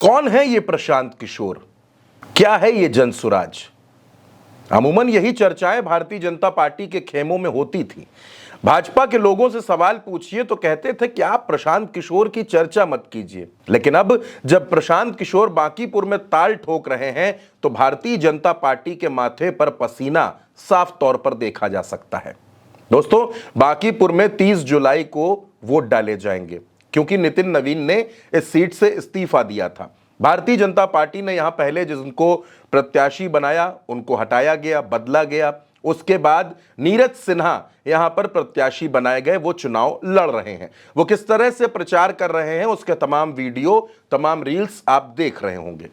कौन है ये प्रशांत किशोर? क्या है ये जनसुराज? अमूमन यही चर्चाएं भारतीय जनता पार्टी के खेमों में होती थी। भाजपा के लोगों से सवाल पूछिए तो कहते थे कि आप प्रशांत किशोर की चर्चा मत कीजिए। लेकिन अब जब प्रशांत किशोर बांकीपुर में ताल ठोक रहे हैं तो भारतीय जनता पार्टी के माथे पर पसीना साफ तौर पर देखा जा सकता है। दोस्तों, बांकीपुर में 30 जुलाई को वोट डाले जाएंगे क्योंकि नितिन नवीन ने इस सीट से इस्तीफा दिया था। भारतीय जनता पार्टी ने यहां पहले जिनको प्रत्याशी बनाया उनको हटाया गया, बदला गया। उसके बाद नीरज सिन्हा यहां पर प्रत्याशी बनाए गए, वो चुनाव लड़ रहे हैं। वो किस तरह से प्रचार कर रहे हैं उसके तमाम वीडियो, तमाम रील्स आप देख रहे होंगे।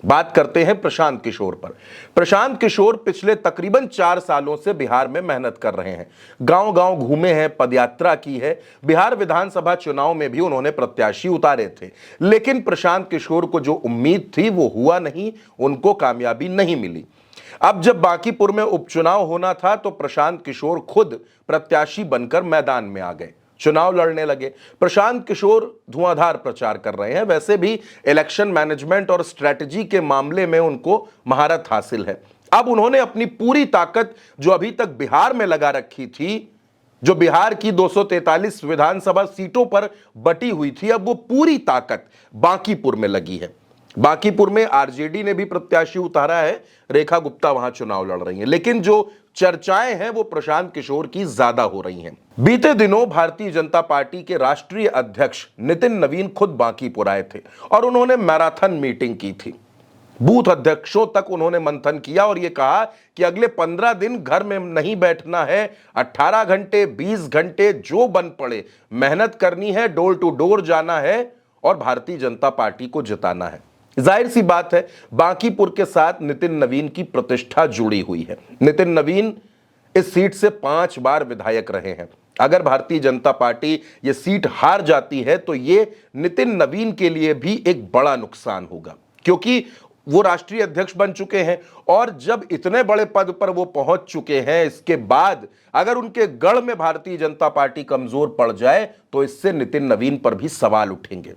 बात करते हैं प्रशांत किशोर पर। प्रशांत किशोर पिछले तकरीबन 4 सालों से बिहार में मेहनत कर रहे हैं। गांव गांव घूमे हैं, पदयात्रा की है। बिहार विधानसभा चुनाव में भी उन्होंने प्रत्याशी उतारे थे, लेकिन प्रशांत किशोर को जो उम्मीद थी वो हुआ नहीं, उनको कामयाबी नहीं मिली। अब जब बांकीपुर में उपचुनाव होना था तो प्रशांत किशोर खुद प्रत्याशी बनकर मैदान में आ गए, चुनाव लड़ने लगे। प्रशांत किशोर धुआंधार प्रचार कर रहे हैं। वैसे भी इलेक्शन मैनेजमेंट और स्ट्रेटजी के मामले में उनको महारत हासिल है। अब उन्होंने अपनी पूरी ताकत जो अभी तक बिहार में लगा रखी थी, जो बिहार की 243 विधानसभा सीटों पर बटी हुई थी, अब वो पूरी ताकत बांकीपुर में लगी है। बांकीपुर में आरजेडी ने भी प्रत्याशी उतारा है, रेखा गुप्ता वहां चुनाव लड़ रही हैं, लेकिन जो चर्चाएं हैं वो प्रशांत किशोर की ज्यादा हो रही हैं। बीते दिनों भारतीय जनता पार्टी के राष्ट्रीय अध्यक्ष नितिन नवीन खुद बांकीपुर आए थे और उन्होंने मैराथन मीटिंग की थी। बूथ अध्यक्षों तक उन्होंने मंथन किया और यह कहा कि अगले 15 दिन घर में नहीं बैठना है, 18 घंटे 20 घंटे जो बन पड़े मेहनत करनी है, डोर टू डोर जाना है और भारतीय जनता पार्टी को जिताना है। जाहिर सी बात है, बांकीपुर के साथ नितिन नवीन की प्रतिष्ठा जुड़ी हुई है। नितिन नवीन इस सीट से 5 बार विधायक रहे हैं। अगर भारतीय जनता पार्टी ये सीट हार जाती है तो ये नितिन नवीन के लिए भी एक बड़ा नुकसान होगा, क्योंकि वो राष्ट्रीय अध्यक्ष बन चुके हैं और जब इतने बड़े पद पर वो पहुंच चुके हैं, इसके बाद अगर उनके गढ़ में भारतीय जनता पार्टी कमजोर पड़ जाए तो इससे नितिन नवीन पर भी सवाल उठेंगे।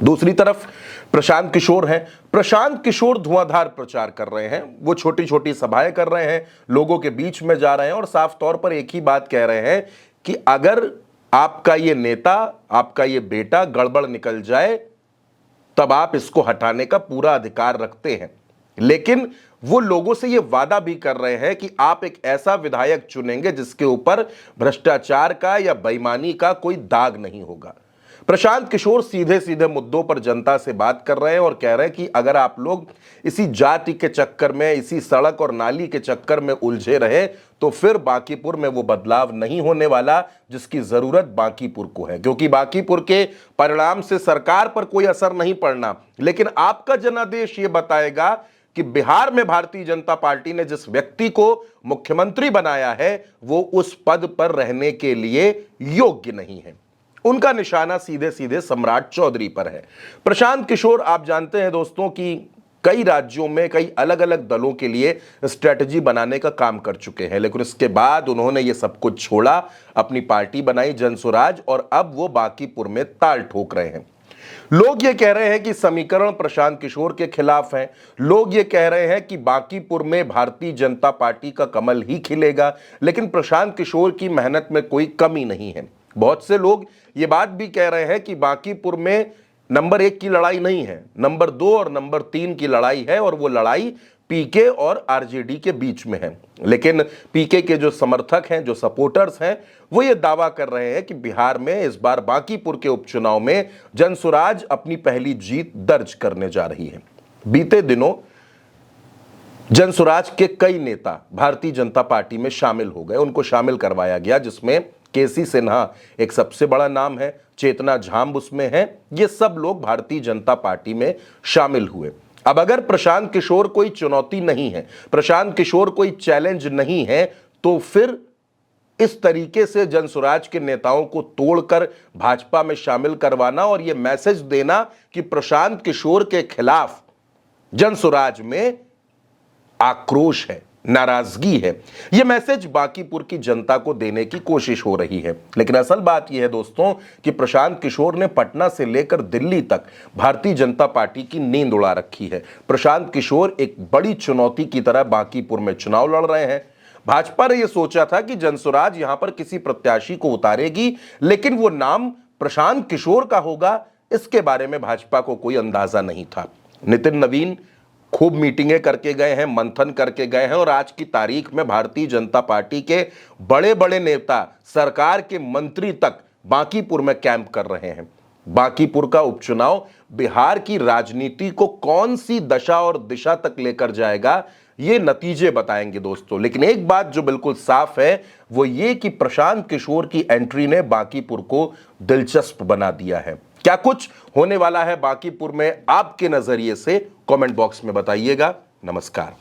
दूसरी तरफ प्रशांत किशोर हैं। प्रशांत किशोर धुआंधार प्रचार कर रहे हैं। वो छोटी छोटी सभाएं कर रहे हैं, लोगों के बीच में जा रहे हैं और साफ तौर पर एक ही बात कह रहे हैं कि अगर आपका ये नेता, आपका ये बेटा गड़बड़ निकल जाए तब आप इसको हटाने का पूरा अधिकार रखते हैं। लेकिन वो लोगों से ये वादा भी कर रहे हैं कि आप एक ऐसा विधायक चुनेंगे जिसके ऊपर भ्रष्टाचार का या बेईमानी का कोई दाग नहीं होगा। प्रशांत किशोर सीधे सीधे मुद्दों पर जनता से बात कर रहे हैं और कह रहे हैं कि अगर आप लोग इसी जाति के चक्कर में, इसी सड़क और नाली के चक्कर में उलझे रहे तो फिर बांकीपुर में वो बदलाव नहीं होने वाला जिसकी जरूरत बांकीपुर को है। क्योंकि बांकीपुर के परिणाम से सरकार पर कोई असर नहीं पड़ना, लेकिन आपका जनादेश ये बताएगा कि बिहार में भारतीय जनता पार्टी ने जिस व्यक्ति को मुख्यमंत्री बनाया है वो उस पद पर रहने के लिए योग्य नहीं है। उनका निशाना सीधे सीधे सम्राट चौधरी पर है। प्रशांत किशोर, आप जानते हैं दोस्तों कि कई राज्यों में कई अलग अलग दलों के लिए स्ट्रेटजी बनाने का काम कर चुके हैं, लेकिन इसके बाद उन्होंने ये सब कुछ छोड़ा, अपनी पार्टी बनाई जनसुराज, और अब वो बांकीपुर में ताल ठोक रहे हैं। लोग ये कह रहे हैं कि समीकरण प्रशांत किशोर के खिलाफ हैं। लोग ये कह रहे हैं कि बांकीपुर में भारतीय जनता पार्टी का कमल ही खिलेगा, लेकिन प्रशांत किशोर की मेहनत में कोई कमी नहीं है। बहुत से लोग ये बात भी कह रहे हैं कि बांकीपुर में नंबर 1 की लड़ाई नहीं है, नंबर 2 और नंबर 3 की लड़ाई है, और वो लड़ाई पीके और आरजेडी के बीच में है। लेकिन पीके के जो समर्थक हैं, जो सपोर्टर्स हैं, वो ये दावा कर रहे हैं कि बिहार में इस बार बांकीपुर के उपचुनाव में जनसुराज अपनी पहली जीत दर्ज करने जा रही है। बीते दिनों जनसुराज के कई नेता भारतीय जनता पार्टी में शामिल हो गए, उनको शामिल करवाया गया, जिसमें केसी सिन्हा एक सबसे बड़ा नाम है, चेतना झाम्ब उसमें है। ये सब लोग भारतीय जनता पार्टी में शामिल हुए। अब अगर प्रशांत किशोर कोई चुनौती नहीं है, प्रशांत किशोर कोई चैलेंज नहीं है, तो फिर इस तरीके से जनसुराज के नेताओं को तोड़कर भाजपा में शामिल करवाना और यह मैसेज देना कि प्रशांत किशोर के खिलाफ जनसुराज में आक्रोश है, नाराजगी है। यह मैसेज बांकीपुर की जनता को देने की कोशिश हो रही है। लेकिन असल बात यह है दोस्तों कि प्रशांत किशोर ने पटना से लेकर दिल्ली तक भारतीय जनता पार्टी की नींद उड़ा रखी है। प्रशांत किशोर एक बड़ी चुनौती की तरह बांकीपुर में चुनाव लड़ रहे हैं। भाजपा ने यह सोचा था कि जनसुराज यहां पर किसी प्रत्याशी को उतारेगी, लेकिन वो नाम प्रशांत किशोर का होगा, इसके बारे में भाजपा को कोई अंदाजा नहीं था। नितिन नवीन खूब मीटिंगें करके गए हैं, मंथन करके गए हैं और आज की तारीख में भारतीय जनता पार्टी के बड़े बड़े नेता, सरकार के मंत्री तक बांकीपुर में कैंप कर रहे हैं। बांकीपुर का उपचुनाव बिहार की राजनीति को कौन सी दशा और दिशा तक लेकर जाएगा, ये नतीजे बताएंगे दोस्तों। लेकिन एक बात जो बिल्कुल साफ है वो ये कि प्रशांत किशोर की एंट्री ने बांकीपुर को दिलचस्प बना दिया है। क्या कुछ होने वाला है बांकीपुर में आपके नजरिए से, कमेंट बॉक्स में बताइएगा। नमस्कार।